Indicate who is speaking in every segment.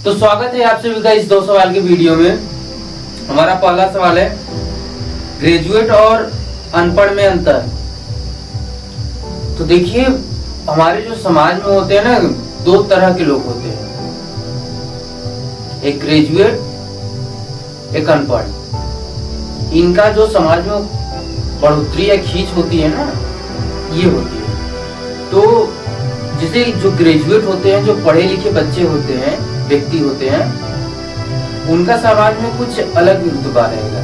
Speaker 1: तो स्वागत है आप सभी का इस 2 सवाल के वीडियो में। हमारा पहला सवाल है, ग्रेजुएट और अनपढ़ में अंतर। तो देखिए, हमारे जो समाज में होते हैं ना, 2 तरह के लोग होते हैं, एक ग्रेजुएट, एक अनपढ़। इनका जो समाज में बढ़ोतरी या खींच होती है ना, ये होती है। तो जैसे जो ग्रेजुएट होते हैं, जो पढ़े लिखे बच्चे होते हैं, व्यक्ति होते हैं, उनका समाज में कुछ अलग रुतबा रहेगा।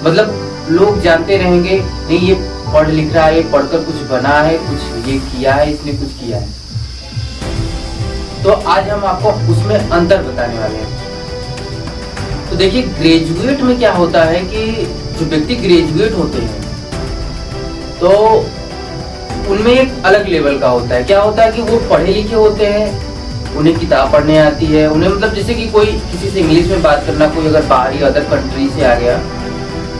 Speaker 1: मतलब लोग जानते रहेंगे, नहीं ये पढ़ लिख रहा है, ये पढ़कर कुछ बना है, कुछ ये किया है, इसने कुछ किया है। तो आज हम आपको उसमें अंतर बताने वाले हैं। तो देखिए, ग्रेजुएट में क्या होता है कि जो व्यक्ति ग्रेजुएट होते हैं तो उनमें एक अलग लेवल का होता है। क्या होता है कि वो पढ़े लिखे होते हैं, उन्हें किताब पढ़ने आती है, उन्हें मतलब जैसे कि कोई किसी से इंग्लिश में बात करना, कोई अगर बाहरी अदर कंट्री से आ गया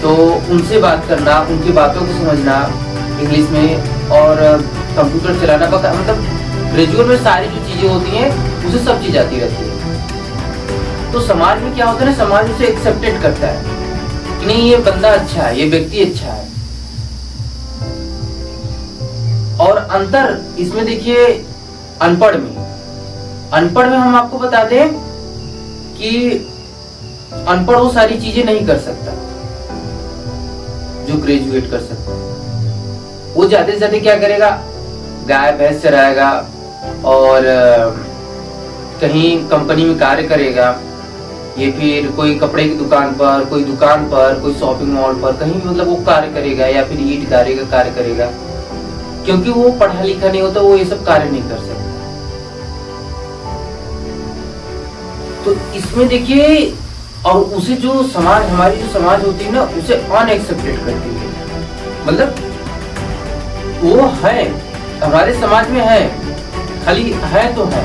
Speaker 1: तो उनसे बात करना, उनकी बातों को समझना इंग्लिश में, और कंप्यूटर चलाना, मतलब ग्रेजुएट में सारी जो चीजें होती हैं उसे सब चीज आती रहती है। तो समाज में क्या होता है ना, समाज उसे एक्सेप्टेड करता है कि नहीं ये बंदा अच्छा है, ये व्यक्ति अच्छा है। और अंतर इसमें देखिए, अनपढ़ में हम आपको बता दें कि अनपढ़ वो सारी चीजें नहीं कर सकता जो ग्रेजुएट कर सकता है। वो ज्यादा से ज्यादा क्या करेगा, गाय भैंस चराएगा और कहीं कंपनी में कार्य करेगा, ये फिर कोई कपड़े की दुकान पर, कोई शॉपिंग मॉल पर, कहीं मतलब वो कार्य करेगा, या फिर ईंट गाड़े का कार्य करेगा। क्योंकि वो पढ़ा लिखा नहीं होता, वो ये सब कार्य नहीं कर सकता। तो इसमें देखिए, और उसे जो समाज, हमारी जो समाज होती है ना, उसे अनएक्सेप्टेड करती है। मतलब वो है, हमारे समाज में है, खाली है तो है,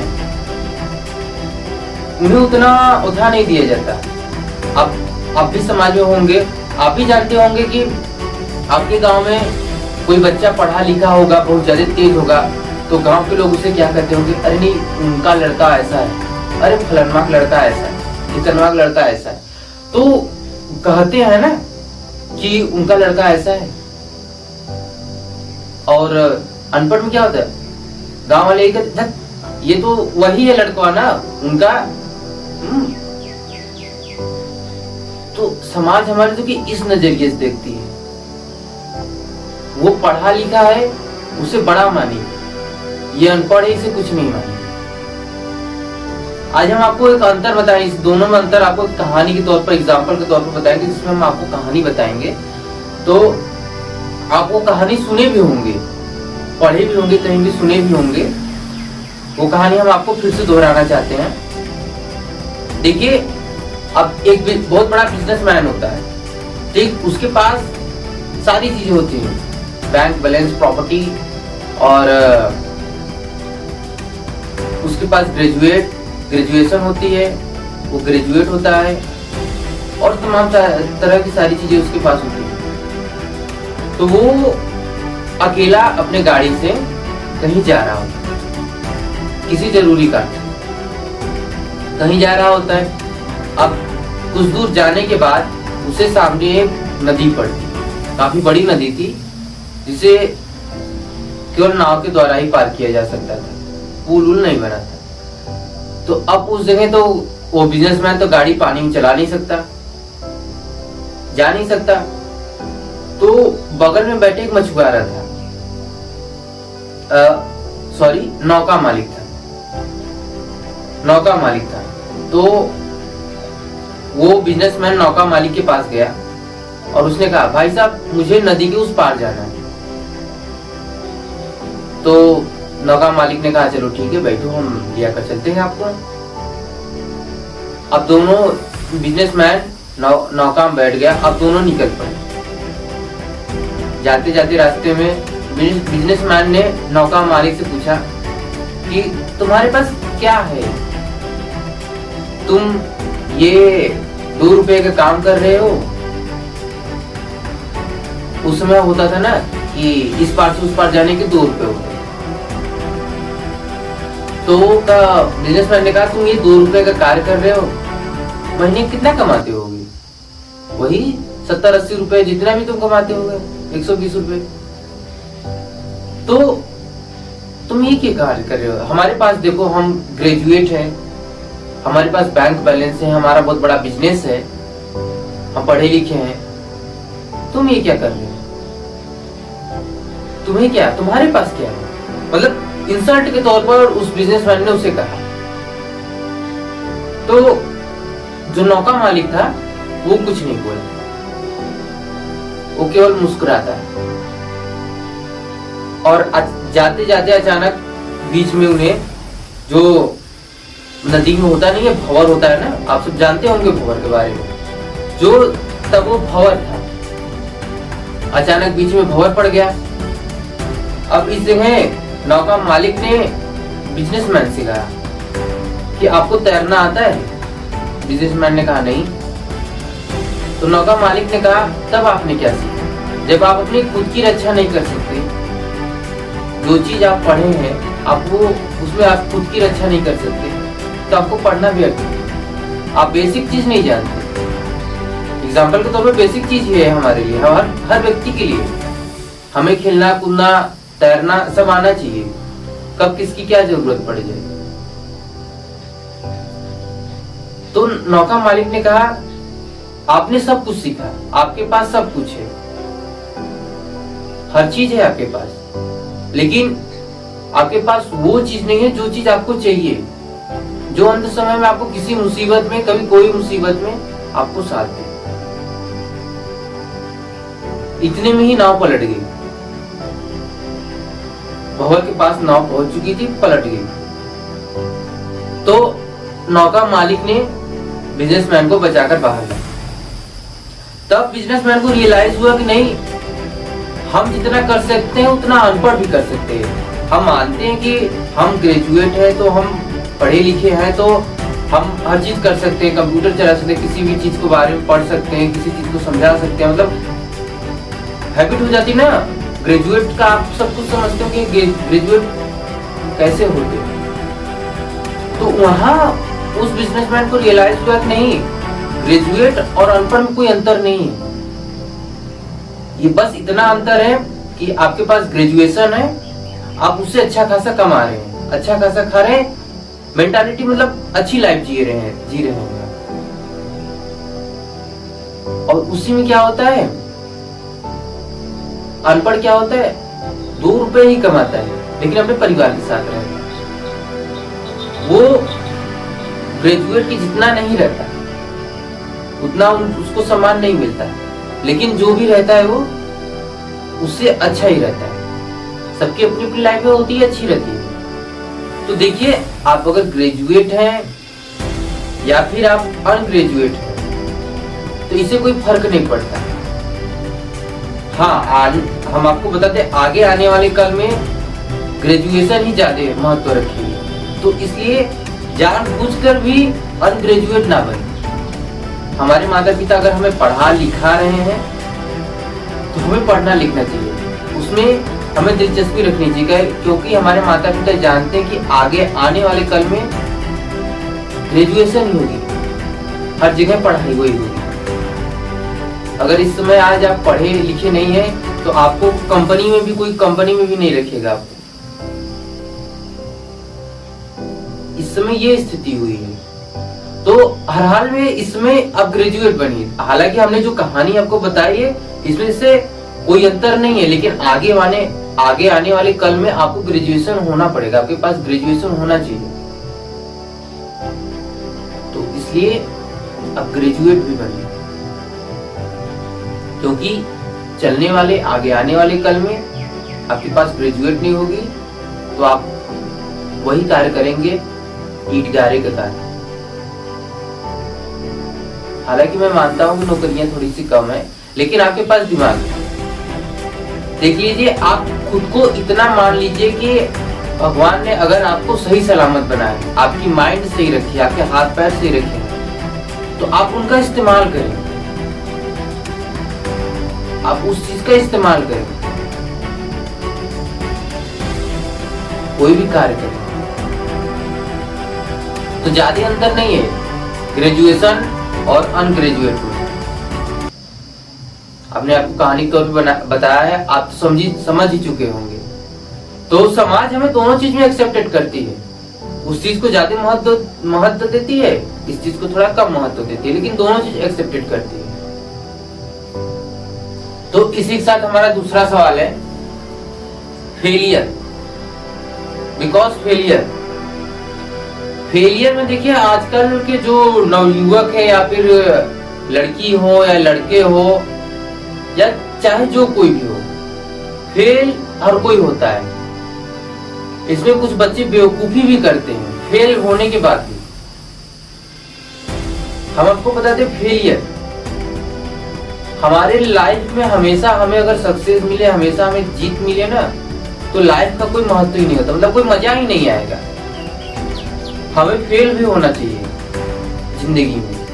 Speaker 1: उन्हें उतना नहीं दिया जाता। आप भी समाज में होंगे, आप भी जानते होंगे कि आपके गांव में कोई बच्चा पढ़ा लिखा होगा, बहुत ज्यादा तेज होगा, तो गांव के लोग उसे क्या कहते होंगे, अरे नहीं उनका लड़का ऐसा है, अरे फलाना का लड़का ऐसा है, इतना का लड़का ऐसा है। तो कहते हैं ना कि उनका लड़का ऐसा है। और अनपढ़ में क्या होता है, गांव वाले कहते ये तो वही है लड़का ना उनका। तो समाज हमारे तो कि इस नजरिए से देखती है, वो पढ़ा लिखा है उसे बड़ा मानी, ये अनपढ़ है इसे कुछ नहीं मानी। आज हम आपको एक अंतर बताएं, इस दोनों में अंतर आपको कहानी के तौर पर, एग्जाम्पल के तौर पर बताएंगे, जिसमें हम आपको कहानी बताएंगे। तो आप वो कहानी सुने भी होंगे, पढ़े भी होंगे, कहीं भी सुने भी होंगे। वो कहानी हम आपको फिर से दोहराना चाहते हैं। देखिए, अब एक बहुत बड़ा बिजनेसमैन होता है, ठीक, उसके पास सारी चीजें होती हैं, बैंक बैलेंस, प्रॉपर्टी, और उसके पास ग्रेजुएशन होती है, वो ग्रेजुएट होता है, और तमाम तरह की सारी चीजें उसके पास होती है। तो वो अकेला अपने गाड़ी से कहीं जा रहा होता है, किसी जरूरी काम कहीं जा रहा होता है। अब कुछ दूर जाने के बाद उसे सामने एक नदी पड़ती, काफी बड़ी नदी थी, जिसे केवल नाव के द्वारा ही पार किया जा सकता था, पुल नहीं बना था। तो अब उस जगह तो वो बिजनेसमैन तो गाड़ी पानी में चला नहीं सकता, जा नहीं सकता। तो बगल में बैठे एक मछुआरा था, नौका मालिक था। तो वो बिजनेसमैन नौका मालिक के पास गया और उसने कहा, भाई साहब मुझे नदी के उस पार जाना है। तो नौका मालिक ने कहा, चलो ठीक है बैठो, हम लिया कर चलते हैं आपको। अब दोनों बिजनेसमैन नौका में बैठ गया, अब दोनों निकल पड़े। जाते जाते रास्ते में बिजनेसमैन ने नौका मालिक से पूछा कि तुम्हारे पास क्या है, तुम ये 2 रुपए का काम कर रहे हो। उस समय होता था ना कि इस पार से उस पार जाने के 2 रुपए होते। तो का बिजनेसमैन ने कहा तुम ये 2 रुपए का कार्य कर रहे हो, महीने कितना कमाते होगे? वही 70-80 रुपए, जितना भी तुम कमाते होगे, 120 रुपए। तो तुम ये क्या कार्य कर रहे हो? हमारे पास देखो, हम ग्रेजुएट हैं, हमारे पास बैंक बैलेंस है, हमारा बहुत बड़ा बिजनेस है, हम पढ़े लिखे हैं, तुम ये क्या कर रहे हो? तुम्हें क्या, तुम्हारे पास क्या है? मतलब इंसल्ट के तौर पर उस बिजनेसमैन ने उसे कहा। तो जो नौका मालिक था वो कुछ नहीं बोला, वो केवल मुस्कुराता है। और जाते जाते अचानक बीच में उन्हें, जो नदी में होता नहीं है, भंवर होता है ना, आप सब जानते होंगे भंवर के बारे में, जो तब वो भंवर था, अचानक बीच में भंवर पड़ गया। अब इस जगह नौका मालिक ने बिजनेसमैन से कहा कि आपको तैरना आता है? बिजनेसमैन ने कहा नहीं। तो नौका मालिक ने कहा तब आपने क्या सीखा? जब आप अपनी खुद की रक्षा नहीं कर सकते, जो चीज आप पढ़े हैं आप वो उसमें आप खुद की रक्षा नहीं कर सकते, तो आपको पढ़ना भी व्यर्थ है। आप बेसिक चीज नहीं जानते। एग्जाम्पल के तौर पर बेसिक चीज ये है हमारे लिए, हर व्यक्ति के लिए, हमें खेलना कूदना तैरना सब आना चाहिए, कब किसकी क्या जरूरत पड़ जाए। तो नौका मालिक ने कहा आपने सब कुछ सीखा, आपके पास सब कुछ है, हर चीज है आपके पास, लेकिन आपके पास वो चीज नहीं है जो चीज आपको चाहिए, जो अंत समय में आपको किसी मुसीबत में, कभी कोई मुसीबत में आपको साथ दे। इतने में ही नाव पलट गई, भंवर के पास नाव पहुंच चुकी थी, पलट गई। तो नौका मालिक ने बिजनेसमैन को बचाकर बाहर लाया। तब बिजनेसमैन को रियलाइज हुआ कि नहीं, हम जितना कर सकते हैं उतना अनपढ़ भी कर सकते हैं। हम मानते हैं कि हम ग्रेजुएट हैं, तो हम पढ़े लिखे हैं, तो हम हर चीज कर सकते हैं, कंप्यूटर चला सकते हैं, किसी भी चीज के बारे में पढ़ सकते हैं, किसी चीज को समझा सकते हैं। मतलब हैबिट हो जाती ना ग्रेजुएट का, आप सब कुछ समझते हो कि ग्रेजुएट कैसे होते। तो वहां उस बिजनेसमैन को रियलाइज हुआ कि नहीं, ग्रेजुएट और अनपढ़ में कोई अंतर नहीं है। ये बस इतना अंतर है कि आपके पास ग्रेजुएशन है, आप उससे अच्छा खासा कमा रहे हैं, अच्छा खासा खा रहे हैं, मेंटालिटी मतलब अच्छी लाइफ जी रहे हैं। और उसी में क्या होता है, अनपढ़ क्या होता है, 2 रुपए ही कमाता है, लेकिन अपने परिवार के साथ रहता है। वो ग्रेजुएट की जितना नहीं रहता, उतना उसको सम्मान नहीं मिलता, लेकिन जो भी रहता है वो उससे अच्छा ही रहता है। सबकी अपनी अपनी लाइफ में होती है, अच्छी रहती है। तो देखिए, आप अगर ग्रेजुएट हैं या फिर आप अनग्रेजुएट हैं, तो इससे कोई फर्क नहीं पड़ता। हाँ, हम आपको बताते हैं आगे आने वाले कल में ग्रेजुएशन ही ज्यादा महत्व रखेगी, तो इसलिए जानबूझकर भी अनग्रेजुएट ना बने। हमारे माता पिता अगर हमें पढ़ा लिखा रहे हैं तो हमें पढ़ना लिखना चाहिए, उसमें हमें दिलचस्पी रखनी चाहिए, क्योंकि हमारे माता पिता जानते हैं कि आगे आने वाले कल में ग्रेजुएशन ही होगी, हर जगह पढ़ाई वही होगी। अगर इस समय आज आप पढ़े लिखे नहीं है तो आपको कंपनी में भी, कोई कंपनी में भी नहीं रखेगा आपको। इस समय ये स्थिति हुई है, तो हर हाल में इसमें अब ग्रेजुएट बनिए। हालांकि हमने जो कहानी आपको बताई है इसमें से कोई अंतर नहीं है, लेकिन आगे आने वाले कल में आपको ग्रेजुएशन होना पड़ेगा, आपके पास ग्रेजुएशन होना चाहिए। तो इसलिए अब ग्रेजुएट भी बनिए, क्योंकि चलने वाले आगे आने वाले कल में आपके पास ग्रेजुएट नहीं होगी तो आप वही कार्य करेंगे, ईट गारे का कार्य। हालांकि मैं मानता हूँ कि नौकरियां थोड़ी सी कम है, लेकिन आपके पास दिमाग है। देख लीजिए, आप खुद को इतना मान लीजिए कि भगवान ने अगर आपको सही सलामत बनाया, आपकी माइंड सही रखी, आपके हाथ पैर सही रखे, तो आप उनका इस्तेमाल करें, आप उस चीज का इस्तेमाल करें, कोई भी कार्य करें। तो ज्यादा अंतर नहीं है ग्रेजुएशन और अनग्रेजुएट में। आपने आपको कहानी के तौर पे बताया है, आप तो समझ ही चुके होंगे। तो समाज हमें दोनों चीज में एक्सेप्टेड करती है, उस चीज को ज्यादा महत्व देती है, इस चीज को थोड़ा कम महत्व देती है, लेकिन दोनों चीज एक्सेप्टेड करती है। तो इसी के साथ हमारा दूसरा सवाल है फेलियर। बिकॉज फेलियर में देखिए आजकल के जो नवयुवक है या फिर लड़की हो या लड़के हो या चाहे जो कोई भी हो, फेल हर कोई होता है। इसमें कुछ बच्चे बेवकूफी भी करते हैं फेल होने के बाद भी। हम आपको बताते फेलियर हमारे लाइफ में हमेशा हमें अगर सक्सेस मिले, हमेशा हमें जीत मिले ना, तो लाइफ का कोई महत्व ही नहीं होता, मतलब कोई मजा ही नहीं आएगा। हमें फेल भी होना चाहिए जिंदगी में।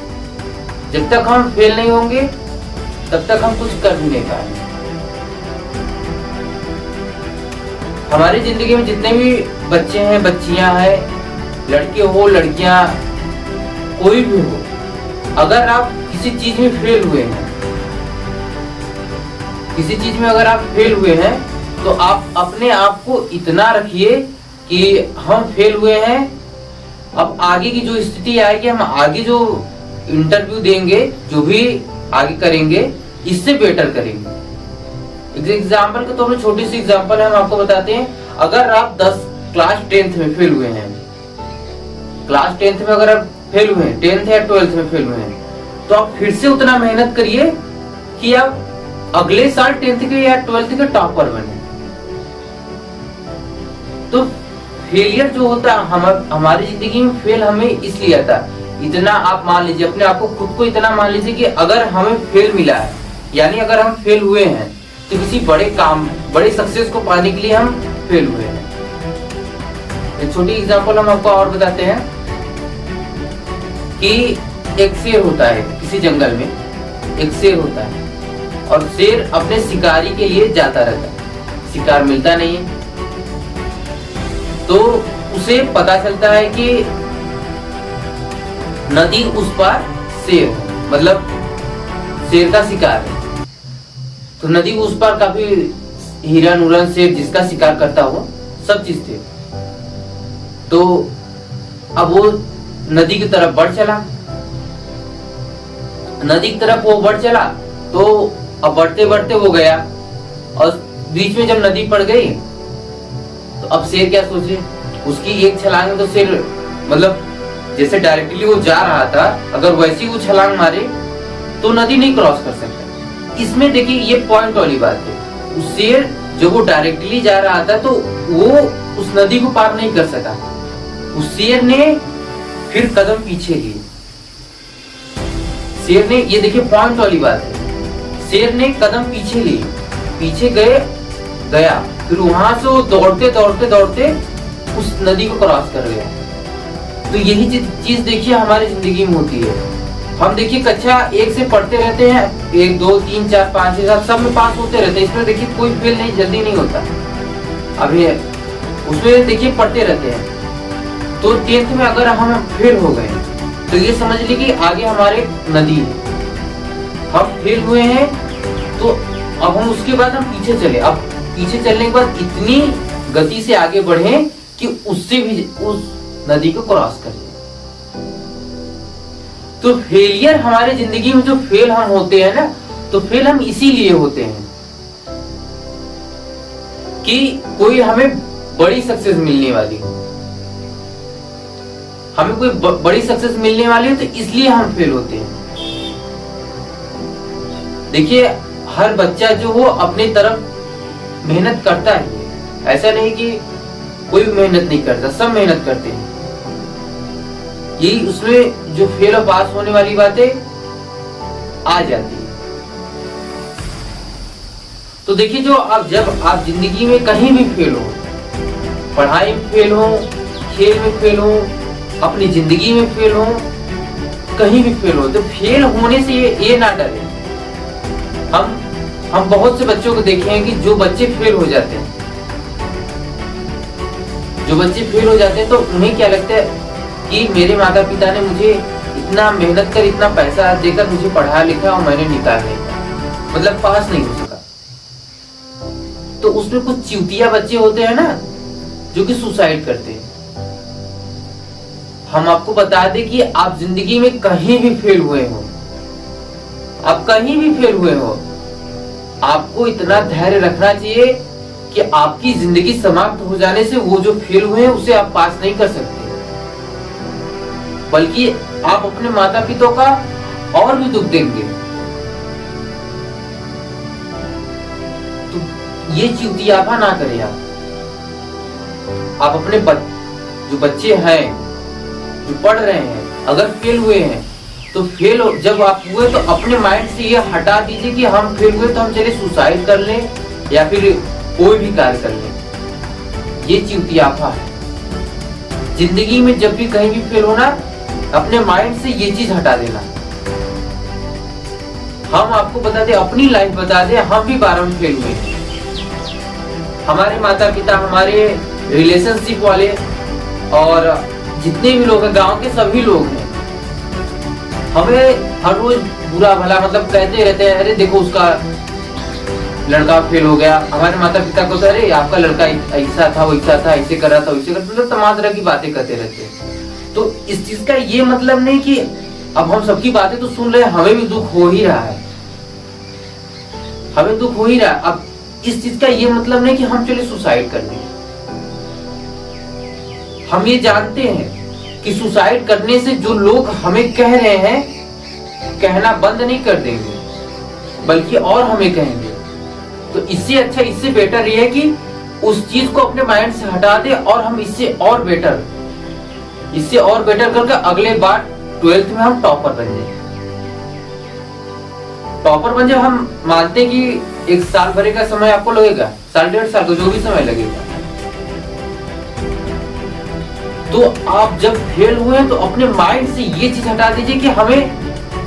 Speaker 1: जब तक हम फेल नहीं होंगे तब तक हम कुछ कर भी नहीं पाएंगे। हमारी जिंदगी में जितने भी बच्चे हैं, बच्चियां हैं, लड़के हो लड़कियां, कोई भी हो, अगर आप किसी चीज में फेल हुए हैं, किसी चीज में अगर आप फेल हुए हैं, तो आप अपने आप को इतना रखिए कि हम फेल हुए हैं, अब आगे की जो स्थिति आएगी, हम आगे जो इंटरव्यू देंगे, जो भी आगे करेंगे, इससे बेटर करेंगे। एग्जाम्पल के तौर पर छोटी सी एग्जाम्पल हम आपको बताते हैं। अगर आप क्लास 10th में फेल हुए हैं, क्लास 10th में अगर आप फेल हुए हैं, 10th या 12th में फेल हुए हैं, तो आप फिर से उतना मेहनत करिए कि आप अगले साल 10th के या 12th के टॉपर बने। तो फेलियर जो होता है हमारी जिंदगी में, फेल हमें इसलिए आता है। इतना आप मान लीजिए, अपने आप को खुद को इतना मान लीजिए कि अगर हमें फेल मिला है, यानी अगर हम फेल हुए हैं, तो किसी बड़े काम, बड़े सक्सेस को पाने के लिए हम फेल हुए हैं। एक छोटी एग्जांपल हम आपको और बताते हैं कि एक शेर होता है किसी जंगल में, एक शेर होता है और शेर अपने शिकारी के लिए जाता रहता है, शिकार मिलता नहीं है। तो उसे पता चलता है कि नदी उस पार शेर है, मतलब शेर का शिकार है। तो नदी उस पार काफी हिरन उरन शेर जिसका शिकार करता हो, सब चीज थे। तो अब वो नदी की तरफ बढ़ चला, नदी की तरफ वो बढ़ चला, तो अब बढ़ते बढ़ते वो गया और बीच में जब नदी पड़ गई, तो अब शेर क्या सोचे, उसकी एक छलांग में तो शेर, मतलब जैसे डायरेक्टली वो जा रहा था, अगर वैसी वो छलांग मारे तो नदी नहीं क्रॉस कर सकता। इसमें देखिए ये पॉइंट वाली बात है, उस शेर जब वो डायरेक्टली जा रहा था तो वो उस नदी को पार नहीं कर सका। उस शेर ने फिर कदम पीछे लिए, शेर ने, ये देखिए पॉइंट वाली बात है, शेर ने कदम पीछे लिए, पीछे गया, फिर वहां से वो दौड़ते दौड़ते दौड़ते उस नदी को क्रॉस कर गया। तो यही चीज देखिए हमारी जिंदगी में होती है। हम देखिए कक्षा 1 से पढ़ते रहते हैं, 1 2 3 4 5 6 7 सब में पास होते रहते हैं। इसमें देखिए कोई फेल नहीं, जल्दी नहीं होता। अभी उसमें देखिए पढ़ते रहते हैं। तो 10th में अगर हम फेल हो गए तो ये समझ लीजिए कि आगे हमारे नदी है, हम फेल हुए हैं, तो अब हम उसके बाद हम पीछे चले। अब पीछे चलने के बाद इतनी गति से आगे बढ़े कि उससे भी उस नदी को क्रॉस कर। तो फेलियर हमारे जिंदगी में, जो फेल हम होते हैं ना, तो फेल हम इसीलिए होते हैं कि कोई हमें बड़ी सक्सेस मिलने वाली हो, हमें कोई बड़ी सक्सेस मिलने वाली हो, तो इसलिए हम फेल होते हैं। देखिए हर बच्चा जो हो अपनी तरफ मेहनत करता है, ऐसा नहीं कि कोई मेहनत नहीं करता, सब मेहनत करते हैं। यही उसमें जो फेल और पास होने वाली बातें आ जाती है। तो देखिए जब आप जिंदगी में कहीं भी फेल हो, पढ़ाई में फेल हो, खेल में फेल हो, अपनी जिंदगी में फेल हो, कहीं भी फेल हो, तो फेल होने से ये ना डरे। हम बहुत से बच्चों को देखे हैं कि जो बच्चे फेल हो जाते हैं, तो उन्हें क्या लगता है कि मेरे माता पिता ने मुझे इतना मेहनत कर, इतना पैसा देकर मुझे पढ़ा लिखा और मैंने निकाल नहीं पाया, मतलब पास नहीं हो सका। तो उसमें कुछ चिवतिया बच्चे होते हैं ना जो कि सुसाइड करते हैं। हम आपको बता दें कि आप जिंदगी में कहीं भी फेल हुए हो, आप कहीं भी फेल हुए हो, आपको इतना धैर्य रखना चाहिए कि आपकी जिंदगी समाप्त हो जाने से वो जो फेल हुए हैं उसे आप पास नहीं कर सकते, बल्कि आप अपने माता पिता का और भी दुख देंगे। तो ये चिंतियापा ना करें आप अपने जो बच्चे हैं जो पढ़ रहे हैं, अगर फेल हुए हैं तो फेल जब आप हुए तो अपने माइंड से ये हटा दीजिए कि हम फेल हुए तो हम चले सुसाइड कर लें या फिर कोई भी कार्य कर लें। ये चिंतियापा है। जिंदगी में जब भी कहीं भी फेल होना, अपने माइंड से ये चीज हटा देना। हम आपको बता दें, अपनी लाइफ बता दें, हम भी 12 में फेल हुए। हमारे माता पिता, हमारे रिलेशनशिप वाले और जितने भी लोग हैं, गांव के सभी लोग हैं, हमें हर रोज बुरा भला मतलब कहते रहते हैं, अरे देखो उसका लड़का फेल हो गया। हमारे माता पिता को तो अरे आपका लड़का ऐसा था, वैसा था, ऐसे कर रहा था, वैसे कर, मतलब तमाम तरह की बातें करते रहते हैं। तो इस चीज का ये मतलब नहीं कि अब हम सबकी बातें तो सुन रहे हैं, हमें भी दुख हो ही रहा है, हमें दुख हो ही रहा है। अब इस चीज का ये मतलब नहीं कि हम चले सुसाइड कर लें। हम ये जानते हैं कि सुसाइड करने से जो लोग हमें कह रहे हैं, कहना बंद नहीं कर देंगे, बल्कि और हमें कहेंगे। तो इससे अच्छा, इससे बेटर ये है कि उस चीज को अपने माइंड से हटा दे और हम इससे और बेटर करके अगले बार 12th में हम टॉपर बन जाए। टॉपर बन जाए, हम मानते हैं कि 1 साल भरे का समय आपको लगेगा, साल 1.5 साल का जो भी समय लगेगा। तो आप जब फेल हुए तो अपने माइंड से ये चीज हटा दीजिए कि हमें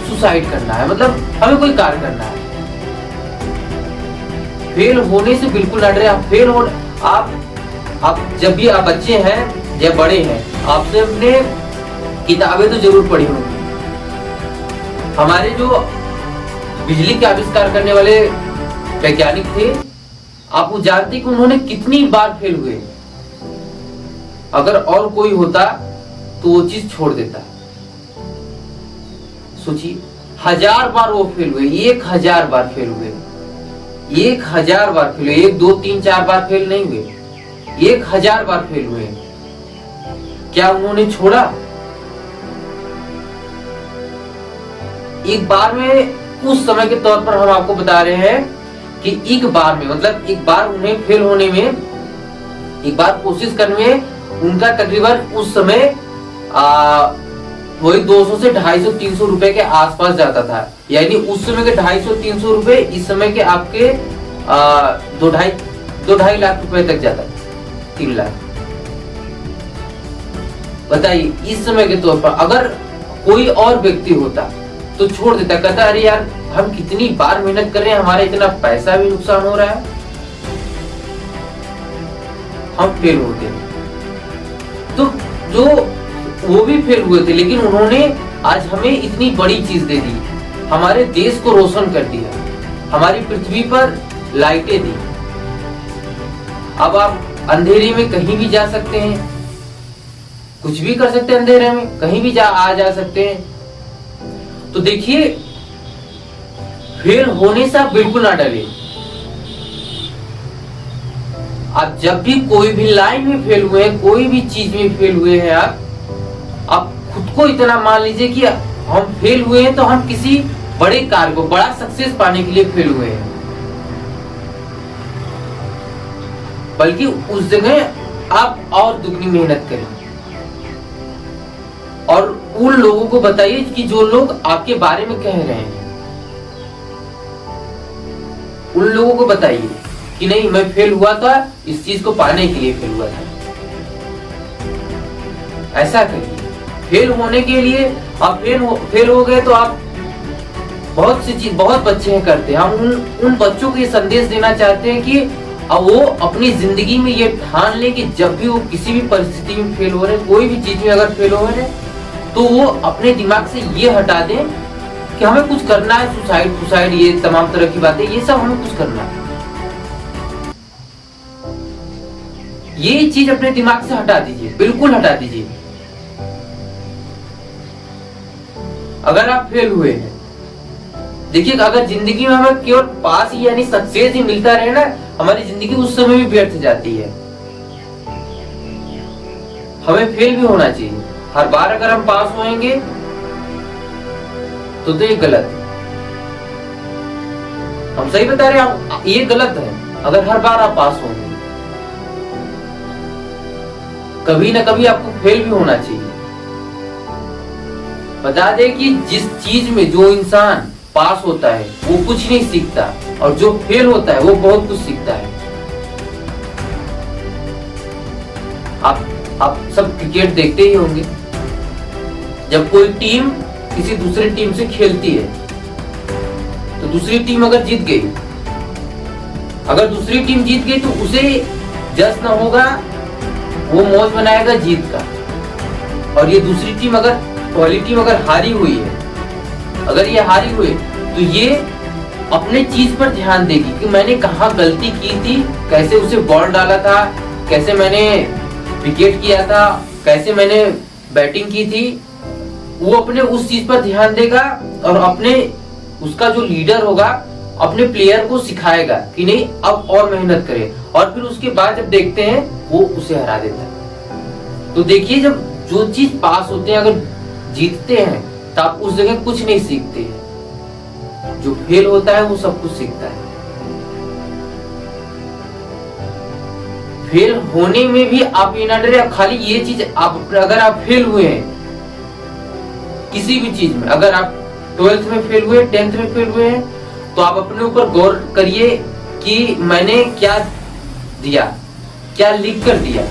Speaker 1: सुसाइड करना है, मतलब हमें कोई कार्य करना है। फेल होने से बिल्कुल ना डरे। आप फेल हो, आप जब भी आप बच्चे हैं या बड़े हैं, आपने अपने किताबें तो जरूर पढ़ी होंगी। हमारे जो बिजली का आविष्कार करने वाले वैज्ञानिक थे, आप वो जानते कि उन्होंने कितनी बार फेल हुए। अगर और कोई होता तो वो चीज छोड़ देता। सोचिए, 1000 बार वो फेल हुए, 1000 बार फेल हुए, 1000 बार फेल हुए, 1 2 3 4 बार फेल नहीं हुए, 1000 बार फेल हुए। क्या उन्होंने छोड़ा? एक बार में, उस समय के तौर पर हम आपको बता रहे हैं कि एक बार में, मतलब एक बार उन्हें फेल होने में, एक बार कोशिश करने में उनका तकरीबन उस समय वही 200 से 250 300 रुपए के आसपास जाता था। यानी उस समय के 250 300 रुपए इस समय के आपके 2-2.5 लाख रुपए तक जाता है, 3 लाख। बताइए, इस समय के तौर पर अगर कोई और व्यक्ति होता तो छोड़ देता, कहता अरे यार हम कितनी बार मेहनत कर रहे हैं, हमारा इतना पैसा भी नुकसान हो रहा है, हम फेल होते हैं। तो जो वो भी फेल हुए थे, लेकिन उन्होंने आज हमें इतनी बड़ी चीज दे दी, हमारे देश को रोशन कर दिया, हमारी पृथ्वी पर लाइटें दी। अब आप अंधेरे में कहीं भी जा सकते हैं, कुछ भी कर सकते हैं, अंधेरे में कहीं भी आ जा सकते हैं। तो देखिए, फेल होने से आप बिल्कुल ना डरे। आप जब भी कोई भी लाइन में फेल हुए हैं, कोई भी चीज में फेल हुए हैं, आप खुद को इतना मान लीजिए कि हम फेल हुए हैं तो हम किसी बड़े कार्य को, बड़ा सक्सेस पाने के लिए फेल हुए हैं, बल्कि उस जगह आप और दुगनी मेहनत करें। और उन लोगों को बताइए कि जो लोग आपके बारे में कह रहे हैं, उन लोगों को बताइए कि नहीं, मैं फेल हुआ था, इस चीज को पाने के लिए फेल हुआ था। ऐसा करिए। फेल होने के लिए आप फेल हो गए तो आप बहुत सी चीज, बहुत बच्चे हैं करते हैं। हम उन बच्चों को ये संदेश देना चाहते हैं कि वो अपनी जिंदगी में ये ठान ले कि जब भी वो किसी भी परिस्थिति में फेल हो रहे हैं, कोई भी चीज में अगर फेल हो रहे हैं, तो वो अपने दिमाग से ये हटा दें कि हमें कुछ करना है, सुसाइड ये तमाम तरह की बातें, ये सब हमें कुछ करना है। ये चीज अपने दिमाग से हटा दीजिए, बिल्कुल हटा दीजिए। अगर आप फेल हुए हैं, देखिए अगर जिंदगी में हमें केवल पास ही यानी सक्सेस ही मिलता रहे ना, हमारी जिंदगी उस समय भी व्यर्थ जाती है। हमें फेल भी होना चाहिए। हर बार अगर हम पास होंगे तो ये गलत है। हम सही बता रहे हैं, ये गलत है। अगर हर बार आप पास होंगे, कभी ना कभी आपको फेल भी होना चाहिए। बता दे कि जिस चीज में जो इंसान पास होता है वो कुछ नहीं सीखता, और जो फेल होता है वो बहुत कुछ सीखता है। आप सब क्रिकेट देखते ही होंगे। जब कोई टीम किसी दूसरी टीम से खेलती है तो दूसरी टीम अगर जीत गई, अगर दूसरी टीम जीत गई तो उसे जश्न होगा, वो मौज मनाएगा जीत का। और ये दूसरी टीम अगर पहली टीम अगर हारी हुई है, अगर ये हारी हुई तो ये अपने चीज पर ध्यान देगी कि मैंने कहाँ गलती की थी, कैसे उसे बॉल डाला था, कैसे मैंने विकेट किया था, कैसे मैंने बैटिंग की थी। वो अपने उस चीज पर ध्यान देगा और अपने उसका जो लीडर होगा अपने प्लेयर को सिखाएगा कि नहीं अब और मेहनत करे, और फिर उसके बाद जब देखते हैं वो उसे हरा देता है। तो देखिए जब जो चीज पास होते हैं अगर जीतते हैं तो आप उस जगह कुछ नहीं सीखते हैं। जो फेल होता है वो सब कुछ सीखता है। फेल होने में भी आप ये ना डरे, आप खाली ये चीज आप अगर आप फेल हुए हैं किसी भी चीज में, अगर आप 12th में फेल हुए, 10th में फेल हुए हैं, तो आप अपने ऊपर गौर करिए कि मैंने क्या दिया, क्या लिख कर दिया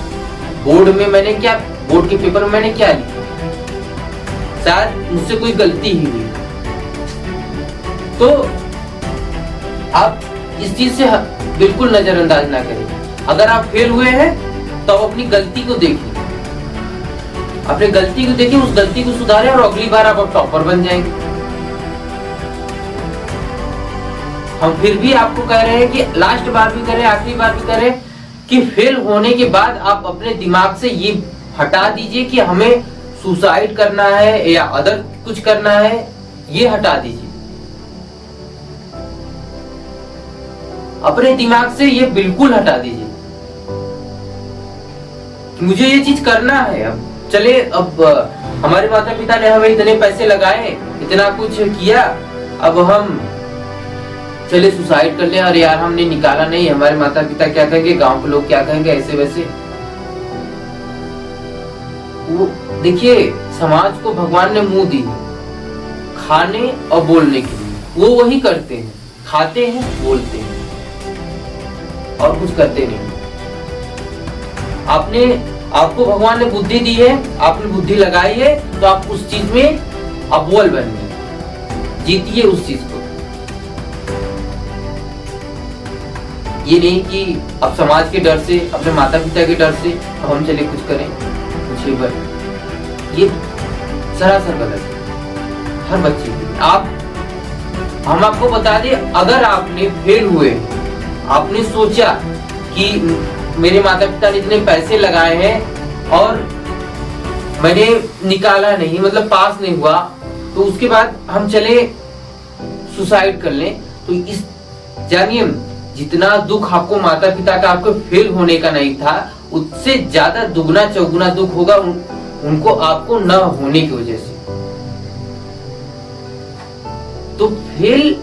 Speaker 1: बोर्ड में, मैंने क्या बोर्ड के पेपर में मैंने क्या लिखा। शायद मुझसे कोई गलती ही हुई, तो आप इस चीज से बिल्कुल नजरअंदाज ना करें। अगर आप फेल हुए हैं तो अपनी गलती को देखिए, अपनी गलती को देखिए, उस गलती को सुधारें और अगली बार आप टॉपर बन जाएंगे। हम फिर भी आपको कह रहे हैं कि लास्ट बार भी करें, आखिरी बार भी करें कि फेल होने के बाद आप अपने दिमाग से ये हटा दीजिए कि हमें सुसाइड करना है या अदर कुछ करना है, ये हटा दीजिए। अपने दिमाग से ये बिल्कुल हटा दीजिए कि मुझे ये चीज करना है। अब चले, अब हमारे माता पिता ने हमें इतने पैसे लगाए, इतना कुछ किया, अब हम चले सुसाइड कर ले। अरे यार हमने निकाला नहीं, हमारे माता पिता क्या कहेंगे, गांव के लोग क्या कहेंगे, ऐसे वैसे। वो देखिए समाज को भगवान ने मुंह दी खाने और बोलने के लिए, वो वही करते हैं, खाते हैं, बोलते हैं और कुछ करते नहीं। आपको भगवान ने बुद्धि दी है, आपने बुद्धि लगाई है, तो आप उस चीज में अव्वल बनिए, जीतिए उस चीज को। ये नहीं कि अब समाज के डर से, अपने माता पिता के डर से अब हम चले कुछ करें, कुछ ही बने। ये सरासर गलत है हर बच्चे के। हम आपको बता दें, अगर आपने फेल हुए, आपने सोचा कि मेरे माता पिता ने इतने पैसे लगाए हैं और मैंने निकाला नहीं, मतलब पास नहीं हुआ, तो उसके बाद हम चले सुसाइड कर लें, तो इस जानिए जितना दुख आपको माता पिता का आपको फेल होने का नहीं था, उससे ज्यादा दुगना चौगुना दुख होगा उनको आपको न होने की वजह से। तो फेल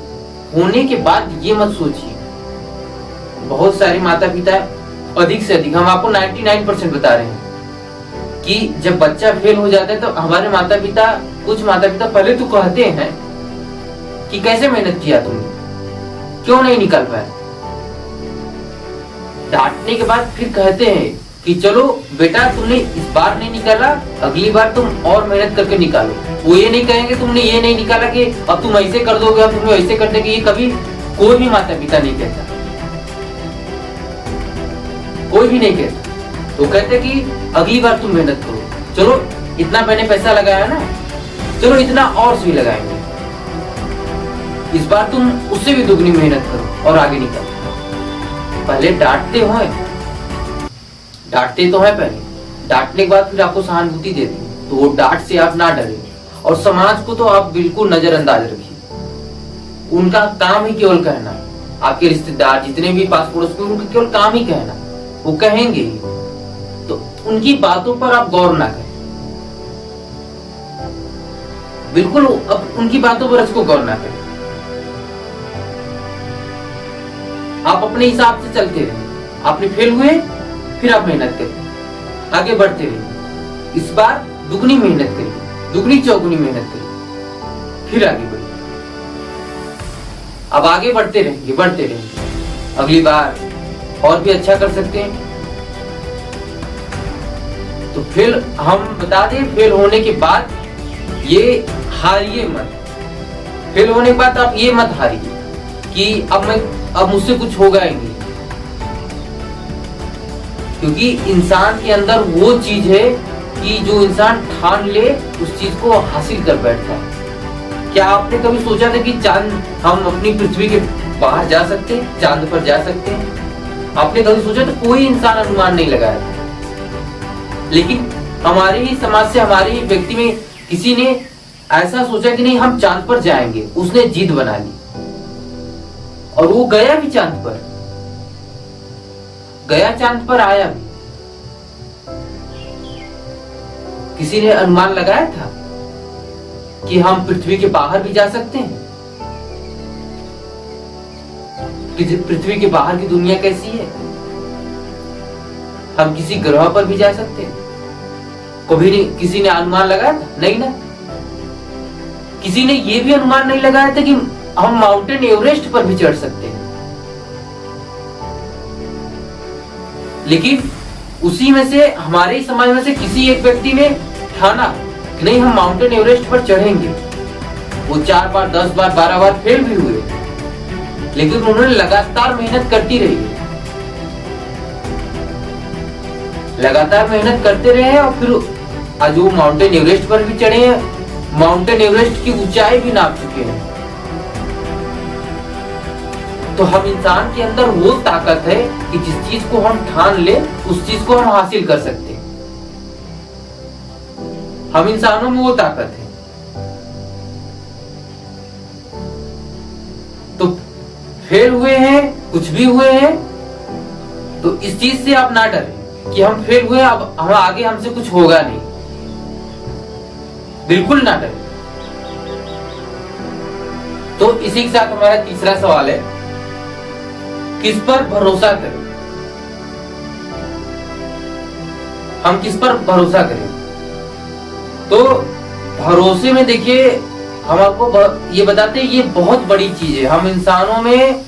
Speaker 1: होने के बाद ये मत सोचिए। बहुत सारे माता पिता, अधिक से अधिक, हम आपको 99% बता रहे हैं कि जब बच्चा फेल हो जाता है तो हमारे माता पिता, कुछ माता पिता पहले तो कहते हैं कि कैसे मेहनत किया तुमने, क्यों नहीं निकल पाया। डांटने के बाद फिर कहते हैं कि चलो बेटा तुमने इस बार नहीं निकाला, अगली बार तुम और मेहनत करके निकालो। वो ये नहीं कहेंगे तुमने ये नहीं निकाला कि अब तुम ऐसे कर दोगे, अब तुम ऐसे कर देंगे। ये कभी कोई भी माता पिता नहीं कहता, कोई भी नहीं कहता। तो कहते कि अगली बार तुम मेहनत करो। चलो इतना मैंने पैसा लगाया ना, चलो इतना और भी लगाएंगे, इस बार तुम उससे भी दुगनी मेहनत करो और आगे निकलो। पहले डांटते तो है पहले, डांटने के बाद फिर आपको सहानुभूति देते हैं, तो वो डांट से आप ना डरे। और समाज को तो आप बिल्कुल नजरअंदाज रखिए, उनका काम ही केवल कहना है। आपके रिश्तेदार जितने भी पास पड़ोस के, उनका केवल काम ही कहना, वो कहेंगे ही, तो उनकी बातों पर आप गौर ना करें, बिल्कुल अब उनकी बातों पर इसको गौर ना करें। आप अपने हिसाब से चलते रहिए, आपने फेल हुए फिर आप मेहनत करिए, आगे बढ़ते रहिए, इस बार दुगनी मेहनत करिए, दुगनी चौगुनी मेहनत करिए, फिर आगे बढ़िए। अब आगे बढ़ते रहेंगे, अगली बार और भी अच्छा कर सकते हैं। तो फेल हम बता दें, फेल होने के बाद ये हारिए मत। फेल होने के बाद आप ये मत हारिए कि अब मुझसे कुछ होगा ही नहीं, क्योंकि इंसान के अंदर वो चीज है कि जो इंसान ठान ले उस चीज को हासिल कर बैठता है। क्या आपने कभी सोचा था कि चांद, हम अपनी पृथ्वी के बाहर जा सकते हैं, चांद पर जा सकते हैं? आपने कभी सोचा? तो कोई इंसान अनुमान नहीं लगाया था। लेकिन हमारे ही समाज से, हमारे ही व्यक्ति में किसी ने ऐसा सोचा कि नहीं हम चांद पर जाएंगे, उसने जिद बना ली और वो गया भी चांद पर, गया चांद पर, आया भी। किसी ने अनुमान लगाया था कि हम पृथ्वी के बाहर भी जा सकते हैं? कि पृथ्वी के बाहर की दुनिया कैसी है, हम किसी ग्रह पर भी जा सकते हैं? कभी नहीं किसी ने अनुमान लगाया था? नहीं ना। किसी ने यह भी अनुमान नहीं लगाया था कि हम माउंटेन एवरेस्ट पर भी चढ़ सकते हैं। लेकिन उसी में से, हमारे ही समाज में से किसी एक व्यक्ति ने ठाना कि नहीं हम माउंटेन एवरेस्ट पर चढ़ेंगे। वो 4 बार, 10 बार, 12 बार फेल भी हुए, लेकिन उन्होंने लगातार मेहनत करती रही, लगातार मेहनत करते रहे और फिर आज वो माउंटेन एवरेस्ट पर भी चढ़े हैं, माउंटेन एवरेस्ट की ऊंचाई भी नाप चुके हैं। तो हम इंसान के अंदर वो ताकत है कि जिस चीज को हम ठान ले उस चीज को हम हासिल कर सकते हैं। हम इंसानों में वो ताकत है। तो फेल हुए हैं, कुछ भी हुए हैं, तो इस चीज से आप ना डरें कि हम फेल हुए, अब हम आगे हमसे कुछ होगा नहीं, बिल्कुल ना डरें। तो इसी के साथ हमारा तीसरा सवाल है, किस पर भरोसा करें? हम किस पर भरोसा करें? तो भरोसे में देखिए, हम आपको ये बताते हैं, ये बहुत बड़ी चीज है। हम इंसानों में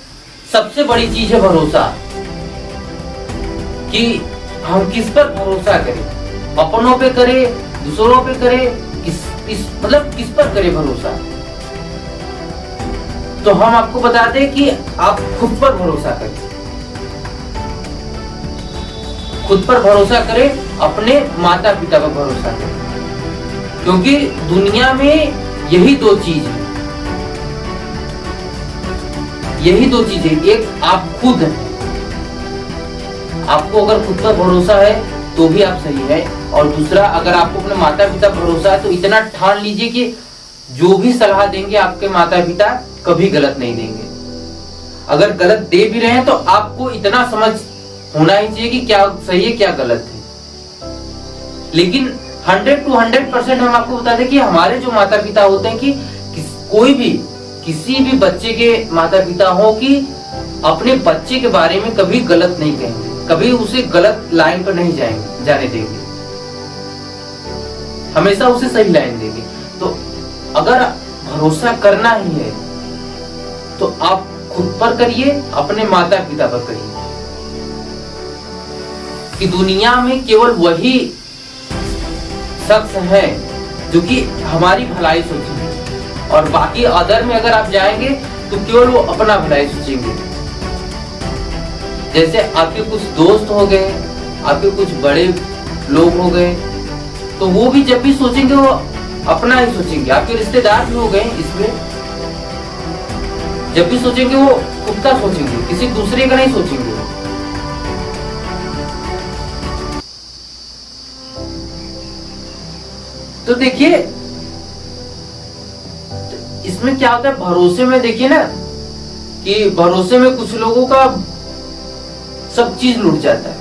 Speaker 1: सबसे बड़ी चीज है भरोसा, कि हम किस पर भरोसा करें, अपनों पे करें, दूसरों पे करें, मतलब किस पर करें भरोसा। तो हम आपको बताते हैं कि आप खुद पर भरोसा करें, खुद पर भरोसा करें, अपने माता पिता पर भरोसा करें, क्योंकि दुनिया में यही दो चीज है, यही दो चीजें। एक आप खुद हैं, आपको अगर खुद पर भरोसा है तो भी आप सही है, और दूसरा अगर आपको अपने माता पिता पर भरोसा है तो इतना ठान लीजिए कि जो भी सलाह देंगे आपके माता पिता कभी गलत नहीं देंगे। अगर गलत दे भी रहे हैं तो आपको इतना समझ होना ही चाहिए कि क्या सही है क्या गलत है। लेकिन 100 to 100% हम आपको बता दें कि हमारे जो माता पिता होते हैं, कि कोई भी, किसी भी बच्चे के माता पिता हो, कि अपने बच्चे के बारे में कभी गलत नहीं कहेंगे, कभी उसे गलत लाइन पर नहीं जाने देंगे, हमेशा उसे सही लाइन देंगे। तो अगर भरोसा करना ही है तो आप खुद पर करिए, अपने माता पिता पर करिए, कि दुनिया में केवल वही शख्स है जो कि हमारी भलाई सोचेंगे, और बाकी अदर में अगर आप जाएंगे तो केवल वो अपना भलाई सोचेंगे। जैसे आपके कुछ दोस्त हो गए, आपके कुछ बड़े लोग हो गए, तो वो भी जब भी सोचेंगे वो अपना ही सोचेंगे, आपके रिश्तेदार भी हो गए इसमें, जब भी सोचेंगे वो खुद का सोचेंगे, किसी दूसरे का नहीं सोचेंगे। तो देखिए इसमें क्या होता है, भरोसे में देखिए ना कि भरोसे में कुछ लोगों का सब चीज लूट जाता है,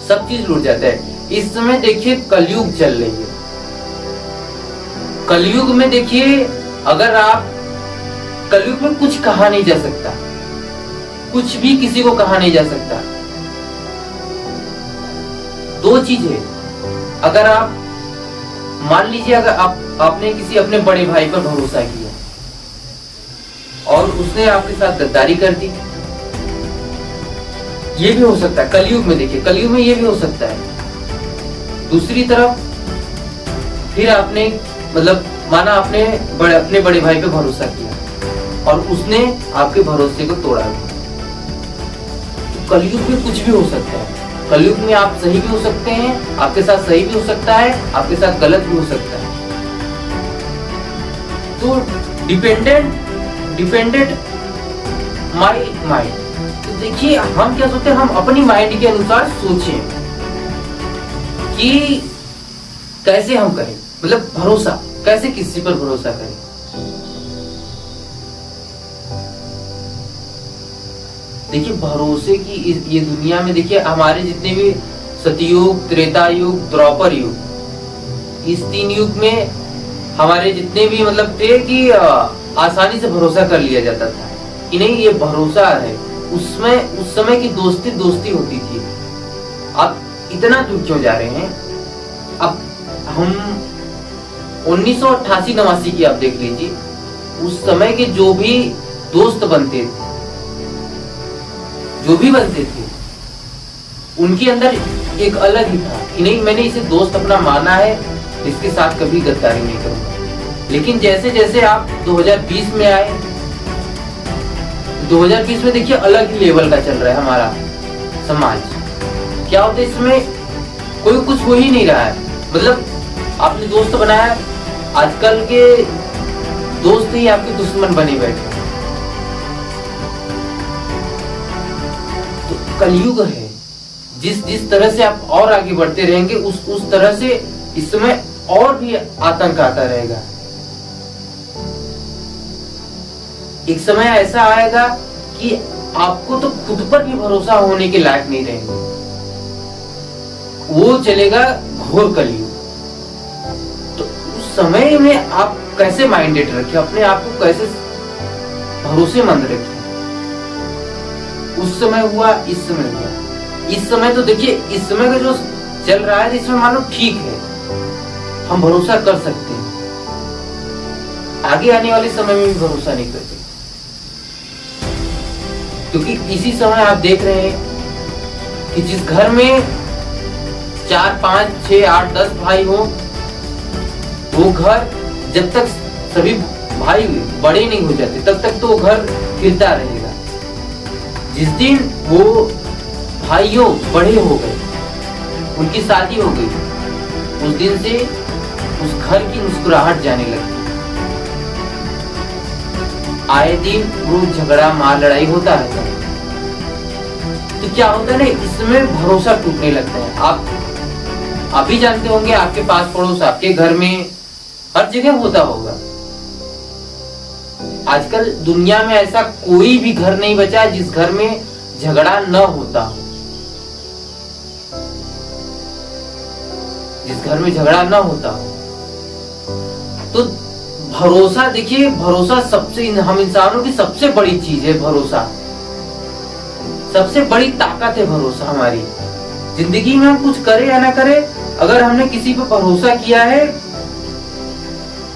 Speaker 1: सब चीज लूट जाता है। इस समय देखिए कलयुग चल रही है, कलयुग में देखिए अगर आप, कलयुग में कुछ कहा नहीं जा सकता, कुछ भी किसी को कहा नहीं जा सकता। दो चीज है, अगर आप मान लीजिए अगर आपने किसी अपने बड़े भाई पर भरोसा किया और उसने आपके साथ गद्दारी कर दी, ये भी हो सकता है कलयुग में। देखिए कलयुग में ये भी हो सकता है। दूसरी तरफ फिर आपने मतलब माना आपने अपने बड़े भाई पे भरोसा किया और उसने आपके भरोसे को तोड़ा दिया। तो कलयुग में कुछ भी हो सकता है। कलयुग में आप सही भी हो सकते हैं, आपके साथ सही भी हो सकता है, आपके साथ गलत भी हो सकता है। तो डिपेंडेंट माई माइंड। तो देखिए हम क्या सोचते हैं, हम अपनी माइंड के अनुसार सोचें कि कैसे हम करें, मतलब भरोसा कैसे किसी पर भरोसा करें। देखिए भरोसे की ये दुनिया में देखिए हमारे जितने भी सतयुग, त्रेता युग, द्वापर युग, इस 3 युग में हमारे जितने भी मतलब थे कि आसानी से भरोसा कर लिया जाता था कि नहीं ये भरोसा है। उस समय की दोस्ती होती थी। अब इतना दूर क्यों जा रहे हैं? अब हम 1988-89 की आप देख लीजिए, उस समय के जो भी दोस्त बनते थे उनके अंदर एक अलग ही था कि नहीं मैंने इसे दोस्त अपना माना है, इसके साथ कभी गद्दारी नहीं करूंगा। लेकिन जैसे जैसे आप 2020 में आए, 2020 में देखिए अलग ही लेवल का चल रहा है हमारा समाज। क्या होता है इसमें, कोई कुछ हो ही नहीं रहा है। मतलब आपने दोस्त बनाया, आजकल के दोस्त ही आपके दुश्मन बने बैठे। तो कलयुग है, जिस तरह से आप और आगे बढ़ते रहेंगे उस तरह से इस समय और भी आतंक आता रहेगा। एक समय ऐसा आएगा कि आपको तो खुद पर भी भरोसा होने के लायक नहीं रहेंगे। वो चलेगा घोर कलयुग। तो उस समय में आप कैसे माइंडेड रखें, अपने आप को कैसे भरोसेमंद रखें। उस समय हुआ, इस समय हुआ। इस समय तो देखिए इस समय का जो चल रहा है इसमें मानो ठीक है, हम भरोसा कर सकते हैं। आगे आने वाले समय में भी भरोसा नहीं कर सकते, क्योंकि इसी समय आप देख रहे हैं कि जिस घर में 4, 5, 6, 8, 10 भाई हो, वो घर जब तक सभी भाई बड़े नहीं हो जाते तब तक तो वो घर फिरता रहेगा। जिस दिन वो भाइयों बड़े हो गए, उनकी शादी हो गई, उस दिन से उस घर की मुस्कुराहट जाने लगी। आए दिन वो झगड़ा मार लड़ाई होता है। तो क्या होता है ना, इसमें भरोसा टूटने लगता है। आप भी जानते होंगे, आपके पास पड़ोस, आपके घर में, हर जगह होता होगा। आजकल दुनिया में ऐसा कोई भी घर नहीं बचा जिस घर में झगड़ा न होता हो, जिस घर में झगड़ा न होता हो। तो भरोसा, देखिए भरोसा सबसे, हम इंसानों की सबसे बड़ी चीज है भरोसा। सबसे बड़ी ताकत है भरोसा हमारी जिंदगी में। हम कुछ करे या ना करे, अगर हमने किसी पर भरोसा किया है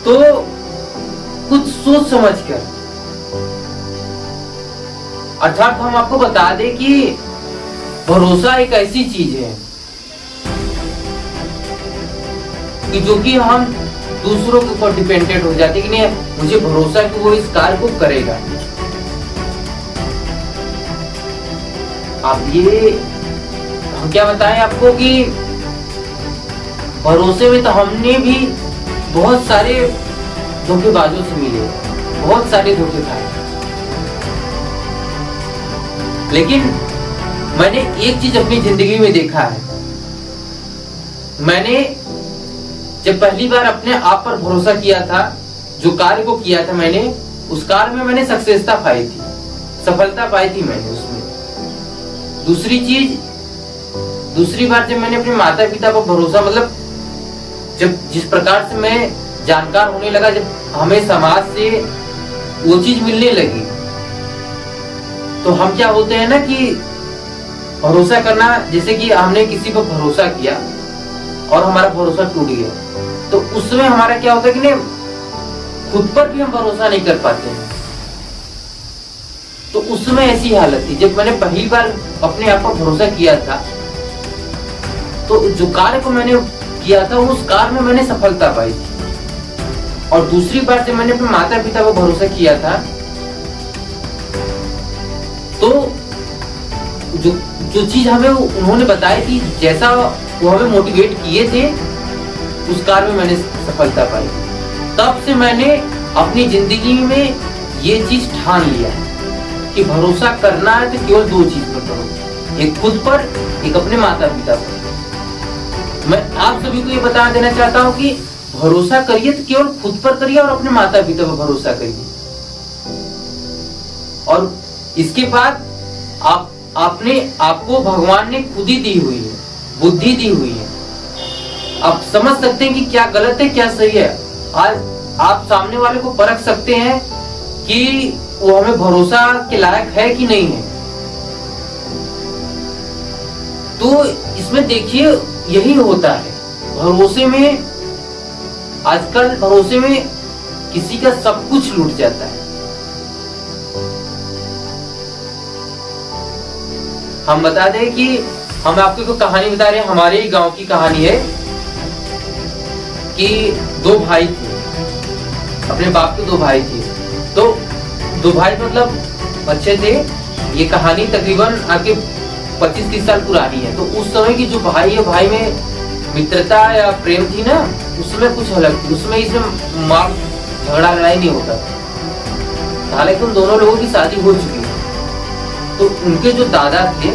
Speaker 1: तो कुछ सोच समझ कर, अर्थात हम आपको बता दें कि भरोसा एक ऐसी चीज है कि जो कि हम दूसरों के ऊपर डिपेंडेंट हो जाते कि नहीं, मुझे भरोसा है कि वो इस कार्य को करेगा। आप ये हम क्या बताएं आपको कि भरोसे में तो हमने भी बहुत सारे धोखेबाजों से मिले, बहुत सारे धोखे खाए, लेकिन मैंने एक चीज अपनी जिंदगी में देखा है। मैंने जब पहली बार अपने आप पर भरोसा किया था, जो कार्य को किया था मैंने, उस कार्य में मैंने सफलता पाई थी मैंने उसमें। दूसरी बार जब मैंने अपने माता पिता पर भरोसा, मतलब जब जिस प्रकार से मैं जानकार होने लगा, जब हमें समाज से वो चीज मिलने लगी, तो हम क्या होते हैं ना कि भरोसा करना, जैसे कि हमने किसी पर भरोसा किया और हमारा भरोसा टूट गया, तो उस समय हमारा क्या होता है कि नहीं, खुद पर भी हम भरोसा नहीं कर पाते हैं। तो उस समय ऐसी हालत थी जब मैंने पहली बार अपने आप पर भरोसा किया था, तो जो कार्य को मैंने किया था उस कार्य में मैंने सफलता पाई थी। और दूसरी बार जब मैंने अपने माता पिता पर भरोसा किया था, तो जो चीज हमें उन्होंने बताई थी, जैसा वो हमें मोटिवेट किए थे, उस कार्य में मैंने सफलता पाई। तब से मैंने अपनी जिंदगी में ये चीज ठान लिया है कि भरोसा करना है तो केवल दो चीज पर करो, एक खुद पर, एक अपने माता पिता पर। मैं आप सभी को ये बता देना चाहता हूँ कि भरोसा करिए तो केवल खुद पर करिए और अपने माता पिता पर भरोसा करिए। और इसके बाद आपको भगवान ने खुद ही दी हुई है, बुद्धि दी हुई है। आप समझ सकते हैं कि क्या गलत है क्या सही है। आज आप सामने वाले को परख सकते हैं कि वो हमें भरोसा के लायक है कि नहीं है। तो इसमें देखिए यही होता है भरोसे में, आजकल भरोसे में किसी का सब कुछ लूट जाता है। हम बता दें कि हम आपको एक कहानी बता रहे हैं, हमारे ही गांव की कहानी है कि दो भाई थे, अपने बाप के दो भाई थे। तो दो भाई मतलब अच्छे थे। ये कहानी तकरीबन आपके 25-30 साल पुरानी है। तो उस समय की जो भाई में मित्रता या प्रेम थी ना, उसमें कुछ अलग थी। उसमें इसमें मार झगड़ा लड़ाई नहीं होता था। हालांकि उन दोनों लोगों की शादी हो चुकी है। तो उनके जो दादा थे,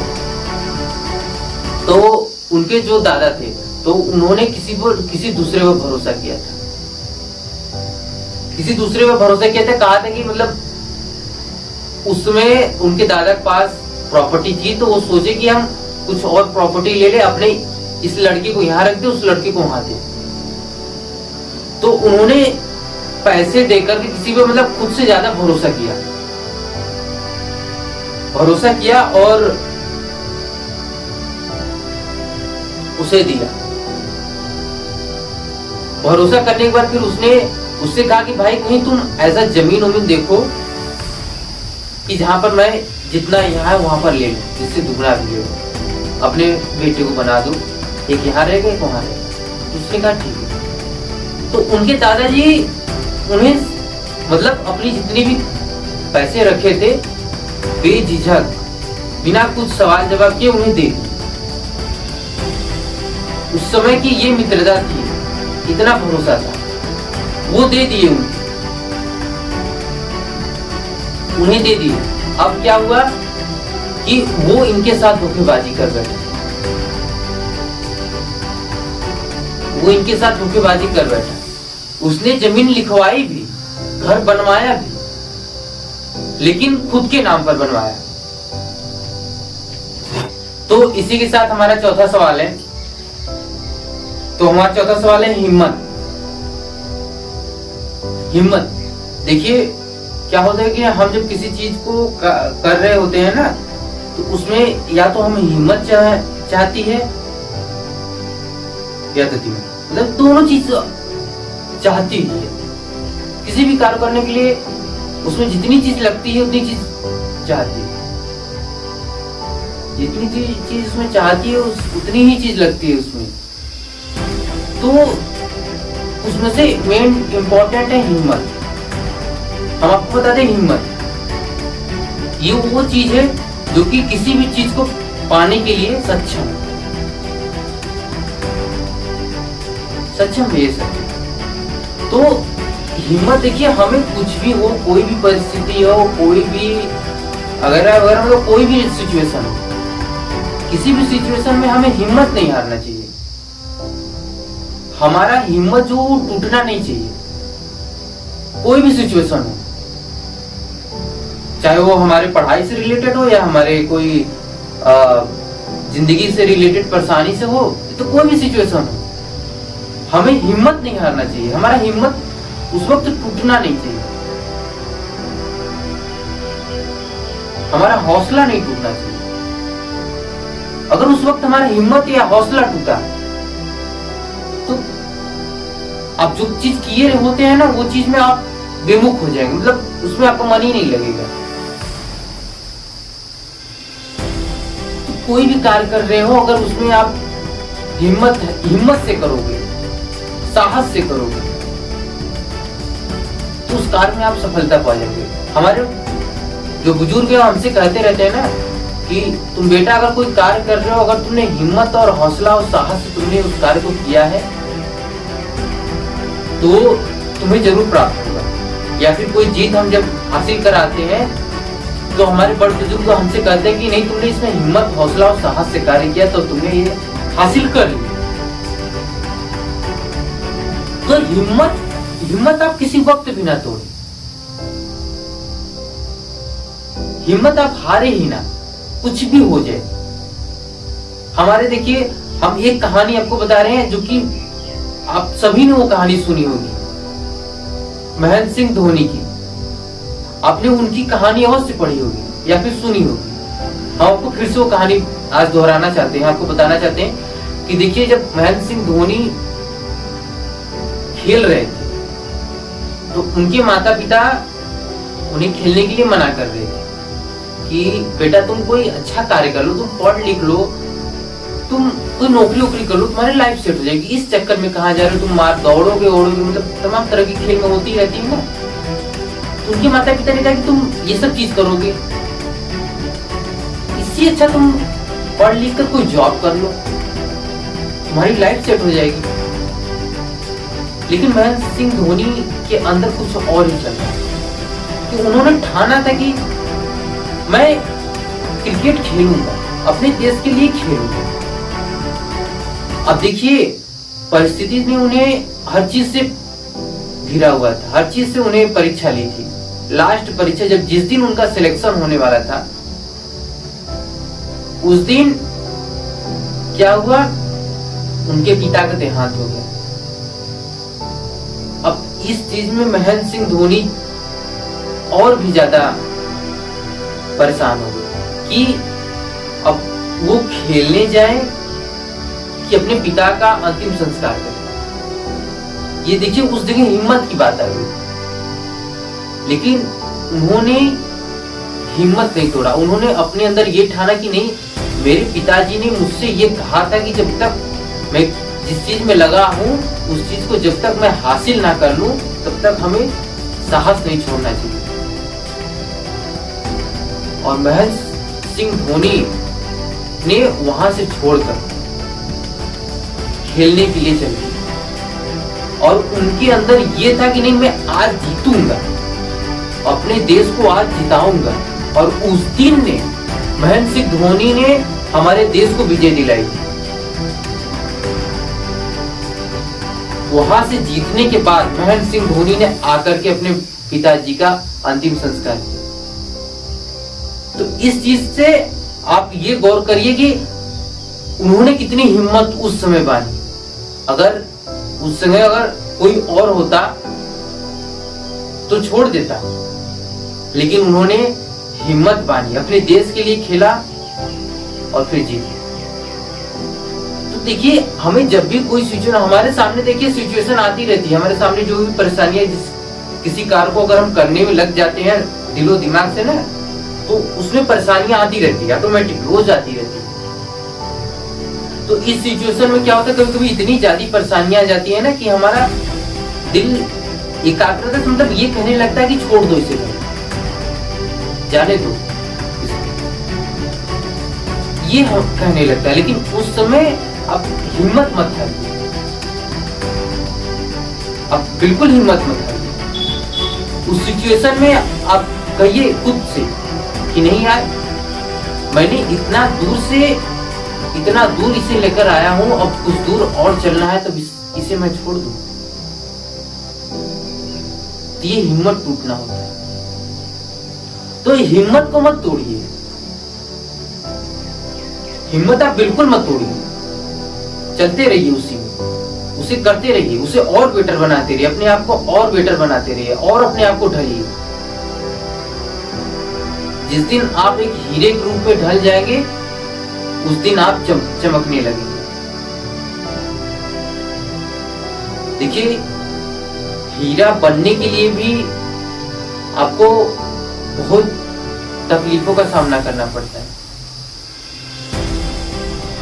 Speaker 1: तो उन्होंने किसी दूसरे पर भरोसा किया था। कहा था कि मतलब उसमें उनके दादा के पास प्रॉपर्टी थी, तो वो सोचे कि हम कुछ और प्रॉपर्टी ले ले, अपने इस लड़के को यहाँ रख दे, उस लड़के को वहां दे। तो उन्होंने पैसे देकर के किसी पे मतलब खुद से ज्यादा भरोसा किया और उसे दिया। भरोसा करने के बाद फिर उसने उससे कहा कि भाई कहीं तुम ऐसा जमीन उमीन देखो कि जहां पर मैं जितना यहाँ है वहां पर ले लूं, जिससे दुगना भी ले लूं, अपने बेटे को बना दूं, एक यहाँ रहेगा एक वहां रहेगा। तो उसने कहा ठीक है। तो उनके दादाजी उन्हें मतलब अपनी जितनी भी पैसे रखे थे बेझिझक बिना कुछ सवाल जवाब किए उन्हें दे दी। उस समय की ये मित्रता थी, इतना भरोसा था, वो दे दिए उन्हें दे दिए। अब क्या हुआ कि वो इनके साथ धोखेबाजी कर बैठा। उसने जमीन लिखवाई भी, घर बनवाया भी, लेकिन खुद के नाम पर बनवाया। तो इसी के साथ हमारा चौथा सवाल है। तो हमारा चौथा सवाल है हिम्मत। देखिए क्या होता है कि हम जब किसी चीज को कर रहे होते हैं ना, तो उसमें या तो हमें हिम्मत चाहती है या तो मतलब दोनों चीज चाहती है। किसी भी कार्य करने के लिए उसमें जितनी चीज लगती है उतनी चीज चाहती है, जितनी चीज उसमें चाहती है उतनी ही चीज लगती है उसमें। तो उसमें से मेन इंपॉर्टेंट है हिम्मत। हम आपको बता दें, हिम्मत ये वो चीज है जो कि किसी भी चीज को पाने के लिए सक्षम है। सक्षम है ये सब। तो हिम्मत देखिए, हमें कुछ भी हो, कोई भी परिस्थिति हो, कोई भी अगर हम लोग कोई भी सिचुएशन हो, किसी भी सिचुएशन में हमें हिम्मत नहीं हारना चाहिए। हमारा हिम्मत जो टूटना नहीं चाहिए, कोई भी सिचुएशन हो, चाहे वो हमारे पढ़ाई से रिलेटेड हो या हमारे कोई जिंदगी से रिलेटेड परेशानी से हो, तो कोई भी सिचुएशन हो, हमें हिम्मत नहीं हारना चाहिए। हमारा हिम्मत उस वक्त टूटना नहीं चाहिए, हमारा हौसला नहीं टूटना चाहिए। अगर उस वक्त हमारा हिम्मत या हौसला टूटा तो आप जो चीज किए होते हैं ना, वो चीज में आप बेमुख हो जाएंगे, मतलब उसमें आपका मन ही नहीं लगेगा। तो कोई भी कार्य कर रहे हो, अगर उसमें आप हिम्मत से करोगे, साहस से करोगे, तो उस कार्य में आप सफलता पा जाओगे। हमारे जो बुजुर्ग है हमसे कहते रहते हैं ना कि तुम बेटा अगर कोई कार्य कर रहे हो, अगर तुमने हिम्मत और हौसला और साहस से तुमने उस कार्य को किया है तो तुम्हें जरूर प्राप्त होगा। या फिर कोई जीत हम जब हासिल कर आते हैं तो हमारे बड़े बुजुर्ग हमसे कहते हैं कि नहीं, तुमने इसमें हिम्मत, हौसला और साहस से कार्य किया तो तुमने ये हासिल कर लिया। तो हिम्मत आप किसी वक्त भी ना तोड़े, हिम्मत आप हारे ही ना, कुछ भी हो जाए। हमारे देखिए, हम एक कहानी आपको बता रहे हैं जो कि आप सभी ने वो कहानी सुनी होगी, महेंद्र सिंह धोनी की। आपने उनकी कहानी अवश्य पढ़ी होगी या फिर सुनी होगी। हम आपको फिर से वो कहानी आज दोहराना चाहते हैं, आपको बताना चाहते हैं कि देखिए, जब महेंद्र सिंह धोनी खेल रहे थे तो उनके माता पिता उन्हें खेलने के लिए मना कर रहे थे कि बेटा तुम कोई अच्छा कार्य कर लो, तुम पढ़ लिख लो, तुम कोई नौकरी कर लो, तुम्हारी लाइफ सेट हो जाएगी। इस चक्कर में कहाँ जा रहे हो, तुम दौड़ोगे मतलब तमाम तरह की खेल में होती रहती है ना। तो उनके माता पिता ने कहा कि तुम ये सब चीज करोगे, इससे अच्छा तुम पढ़ लिख कर कोई जॉब कर लो, तुम्हारी लाइफ सेट हो जाएगी। लेकिन महेंद्र सिंह धोनी के अंदर कुछ और ही चल रहा है कि उन्होंने ठाना था कि मैं क्रिकेट खेलूंगा, अपने देश के लिए खेलूंगा। अब देखिए, परिस्थिति ने उन्हें हर चीज से घिरा हुआ था, हर चीज से उन्हें परीक्षा ली थी। लास्ट परीक्षा जब जिस दिन उनका सिलेक्शन होने वाला था, उस दिन क्या हुआ, उनके पिता का देहांत हो गया। अब इस चीज में महेंद्र सिंह धोनी और भी ज्यादा परेशान हो गए कि अब वो खेलने जाए कि अपने पिता का अंतिम संस्कार करें। ये देखिए, उस जगह हिम्मत की बात आ गई, लेकिन उन्होंने हिम्मत नहीं तोड़ा। उन्होंने अपने अंदर ये ठाना कि नहीं, मेरे पिताजी ने मुझसे ये कहा था कि जब तक मैं जिस चीज में लगा हूं उस चीज को जब तक मैं हासिल ना कर लूं तब तक हमें साहस नहीं छोड़ना चाहिए। और महेंद्र सिंह धोनी ने वहां से छोड़कर खेलने के लिए चल गए और उनके अंदर ये था कि नहीं, मैं आज जीतूंगा, अपने देश को आज जिताऊंगा। और उस दिन ने महेंद्र सिंह धोनी ने हमारे देश को विजय दिलाई थी। वहां से जीतने के बाद महेंद्र सिंह धोनी ने आकर के अपने पिताजी का अंतिम संस्कार किया। तो इस चीज से आप ये गौर करिए कि उन्होंने कितनी हिम्मत उस समय बांधी। अगर उस समय अगर कोई और होता तो छोड़ देता, लेकिन उन्होंने हिम्मत बांधी, अपने देश के लिए खेला और फिर जीत। तो देखिए, हमें जब भी कोई सिचुएशन हमारे सामने, देखिए सिचुएशन आती रहती है हमारे सामने, जो भी परेशानियां, किसी कार्य को अगर हम करने में लग जाते हैं दिलो दिमाग से ना, तो उसमें परेशानियां आती रहती है, ऑटोमेटिक रोज आती रहती है। तो इस सिचुएशन में क्या होता है, कभी कभी इतनी ज्यादा परेशानियां आ जाती है ना कि हमारा दिल एकाग्रता से मतलब ये कहने लगता है कि छोड़ दो इसे, जाने दो, ये कहने लगता है। लेकिन उस समय आप हिम्मत मत हारिए, अब बिल्कुल हिम्मत मत हारिए। उस सिचुएशन में आप कहिए खुद से कि नहीं यार, मैंने इतना दूर इसे लेकर आया हूं, अब कुछ दूर और चलना है तो इसे मैं छोड़ दूं। तो ये हिम्मत टूटना होता है। तो हिम्मत को मत तोड़िए, हिम्मत आप बिल्कुल मत तोड़िए, चलते रहिए उसी में, उसे करते रहिए, उसे और बेटर बनाते रहिए, अपने आप को और बेटर बनाते रहिए और अपने आप को ढलिए। जिस दिन आप एक हीरे के रूप में ढल जाएंगे उस दिन आप चमकने लगेंगे। देखिए, हीरा बनने के लिए भी आपको बहुत तकलीफों का सामना करना पड़ता है।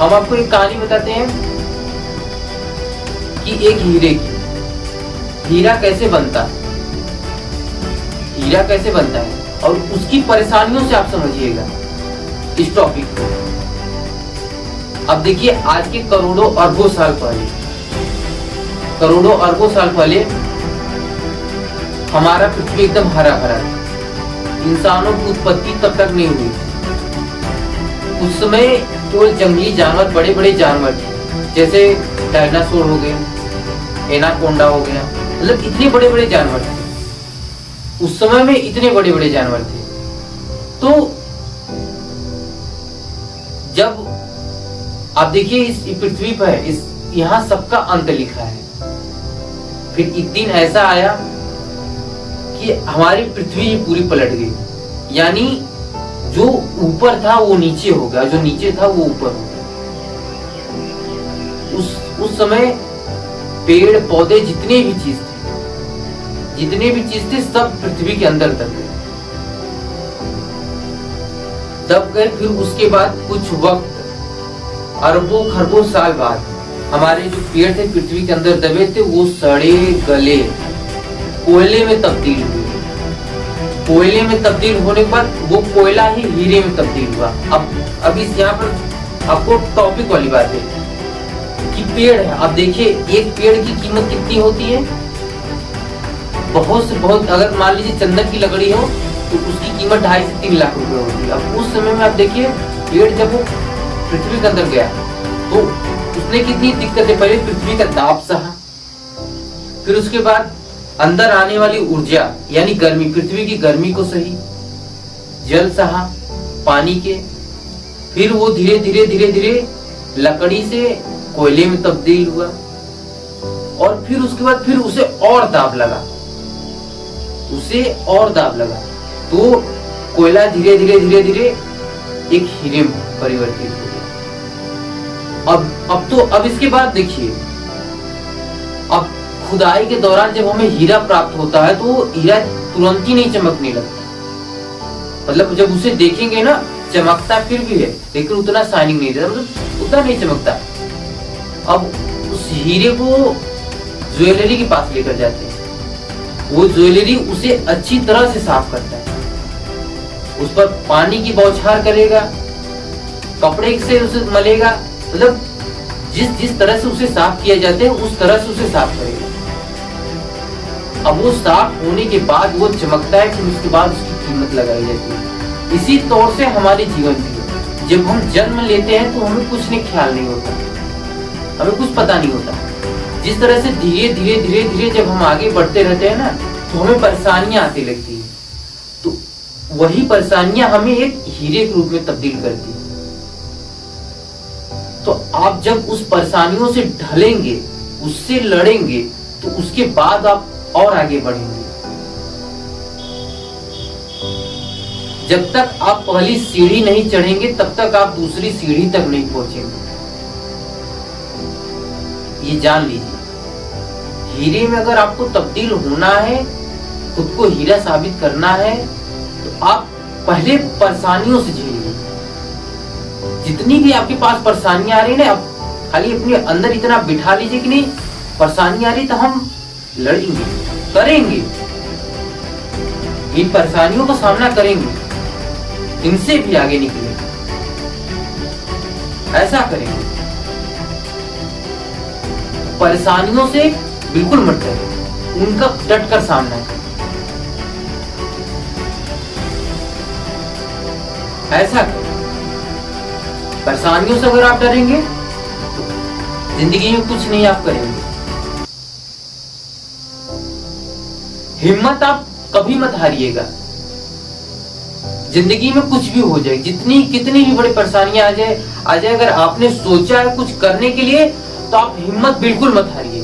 Speaker 1: हम आपको एक कहानी बताते हैं कि एक हीरा कैसे बनता है, हीरा कैसे बनता है और उसकी परेशानियों से आप समझिएगा इस टॉपिक को। अब देखिए, आज के करोड़ों अरबों साल पहले हमारा पृथ्वी एकदम हरा भरा था। इंसानों की उत्पत्ति तब तक नहीं हुई थी। उस समय केवल जंगली जानवर, बड़े बड़े जानवर थे, जैसे डायनासोर हो गए, एनाकोंडा हो गया, मतलब इतने बड़े बड़े जानवर थे। उस समय में इतने बड़े बड़े जानवर थे। तो जब आप देखिए इस पृथ्वी पर यहाँ सबका अंत लिखा है। फिर एक दिन ऐसा आया कि हमारी पृथ्वी पूरी पलट गई, यानी जो ऊपर था वो नीचे हो गया, जो नीचे था वो ऊपर हो गया। उस समय पेड़ पौधे जितने भी चीज थे सब पृथ्वी के अंदर दब गए। फिर उसके बाद कुछ वक्त, अरबों खरबों साल बाद, हमारे जो पेड़ थे पृथ्वी के अंदर दबे थे, वो सड़े गले कोयले में तब्दील हुए। कोयले में तब्दील होने के बाद वो कोयला ही हीरे में तब्दील हुआ। अब इस यहाँ पर आपको टॉपिक वाली बात है कि पेड़ है। अब देखिए, एक पेड़ की कीमत कितनी होती है? बहुत से बहुत, अगर मान लीजिए चंदन की लकड़ी हो तो उसकी कीमत 2.5 से 3 लाख रुपए होती है। अब उस समय में आप देखिए, पेड़ जब वो पृथ्वी के अंदर गया तो उसने कितनी दिक्कतें, पहले पृथ्वी का ताप सहा, फिर उसके बाद अंदर आने वाली ऊर्जा यानी गर्मी, पृथ्वी की गर्मी को सही, जल सहा पानी के, फिर वो धीरे धीरे लकड़ी से कोयले में तब्दील हुआ, और फिर उसके बाद फिर उसे और दाब लगा, तो कोयला धीरे धीरे एक हीरे में परिवर्तित हो गया। अब इसके बाद देखिए, अब खुदाई के दौरान जब हमें हीरा प्राप्त होता है तो वो हीरा तुरंत ही नहीं चमकने लगता। मतलब जब उसे देखेंगे ना, चमकता फिर भी है लेकिन उतना शाइनिंग नहीं रहता, मतलब उतना नहीं चमकता। अब उस हीरे को ज्वेलरी के पास लेकर जाते हैं, वो ज्वेलरी उसे अच्छी तरह से साफ करता है, उस पर पानी की बौछार करेगा, कपड़े से उसे मलेगा, मतलब जिस तरह से उसे साफ किया जाता है उस तरह से उसे साफ करेगा। अब वो साफ होने के बाद वो चमकता है, फिर उसके बाद उसकी कीमत लगाई जाती है। इसी तौर से हमारे जीवन भी है। जब हम जन्म लेते हैं तो हमें कुछ नहीं ख्याल नहीं होता, हमें कुछ पता नहीं होता। जिस तरह से धीरे धीरे जब हम आगे बढ़ते रहते हैं ना, तो हमें परेशानियां आती लगती है, तो वही परेशानियां हमें एक हीरे के रूप में तब्दील करती है। तो आप जब उस परेशानियों से ढलेंगे, उससे लड़ेंगे, तो उसके बाद आप और आगे बढ़ेंगे। जब तक आप पहली सीढ़ी नहीं चढ़ेंगे तब तक आप दूसरी सीढ़ी तक नहीं पहुंचेंगे। ये जान लीजिए, हीरे में अगर आपको तब्दील होना है, खुद को हीरा साबित करना है, तो आप पहले परेशानियों से झेलिए। जितनी भी आपके पास परेशानियां आ रही है ना, आप खाली अपने अंदर इतना बिठा लीजिए कि नहीं, परेशानी आ रही तो हम लड़ेंगे, करेंगे, इन परेशानियों का सामना करेंगे, इनसे भी आगे निकलेंगे, ऐसा करेंगे। परेशानियों से बिल्कुल मत डरिए, उनका डट कर सामना करें। ऐसा करें। परेशानियों से अगर आप डरेंगे तो जिंदगी में कुछ नहीं आप करेंगे। हिम्मत आप कभी मत हारिएगा। जिंदगी में कुछ भी हो जाए, जितनी कितनी भी बड़ी परेशानियां आ जाए, अगर आपने सोचा है कुछ करने के लिए तो आप हिम्मत बिल्कुल मत हारिए।